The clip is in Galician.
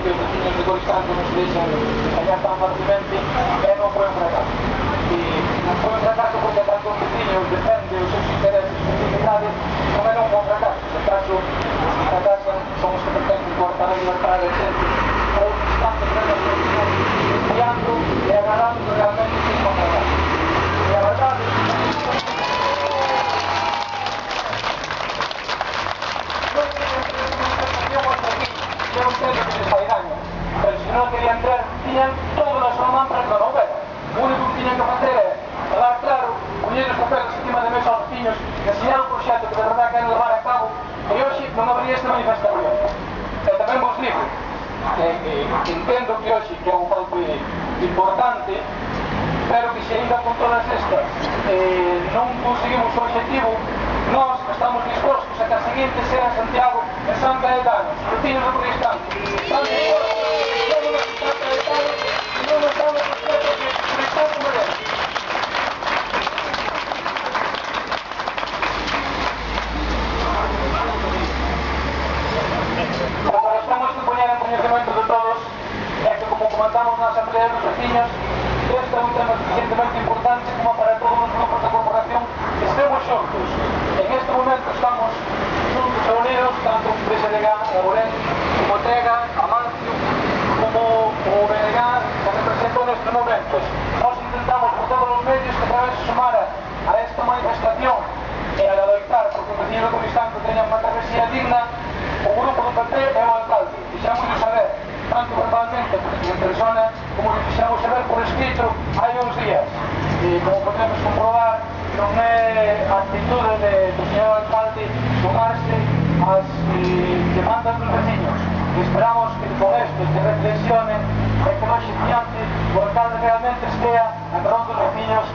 que os veciños de Coristanco non se deixan engañar tan fácilmente e non foi un fracaso. E non foi un fracaso porque tanto os veciños defende os seus intereses e necesidades, non era un bom fracaso. En caso, os que fracasan son os que pretenden cortar a libertade de xente ou que están defendendo as condicións espiando e agarrando que realmente se van a agarrar. E a verdade eu entendo que les fai daño, pero se non querían entrar, tiñan toda a súa man para que non houbera. O único que tiñan que facer é falar claro, poñer os papeles encima de mesa aos veciños, enseñar o proxecto que de verdade queren levar a cabo, e hoxe non habería esta manifestación. E tamén vos digo, entendo que hoxe que é un golpe importante, pero que se ainda con todas estas non conseguimos o objetivo, nós estamos dispostos a que a seguinte sea en Santiago e San Caetano, os vecinos do Coristanco. Están dispostos a que nos San Caetano e non nos damos respeto que o Coristanco merece. A razón que poñer en coñecemento de todos é que, como comentamos na Asamblea dos Veciños, este é un tema suficientemente importante como para todos os grupos da corporación que estemos xuntos. En este momento estamos xuntos e unidos, tanto o PSDG, a Borén, como Tega, Amancio, como o BNG, que representan estes momentos. Nós intentamos por todos os medios que a través de sumara a esta manifestación e a adoitar porque o veciño do Coristanco teña unha travesía digna, o grupo do PP e o alcalde. Fixámoslo saber, tanto verbalmente en persona, como que fixamos saber por escrito hai uns días. E como podemos comprobar, non é a actitude do señor alcalde sumarse ás demandas dos veciños. Esperamos que con esto se reflexione e que hoxe diante o alcalde realmente estea en prol dos veciños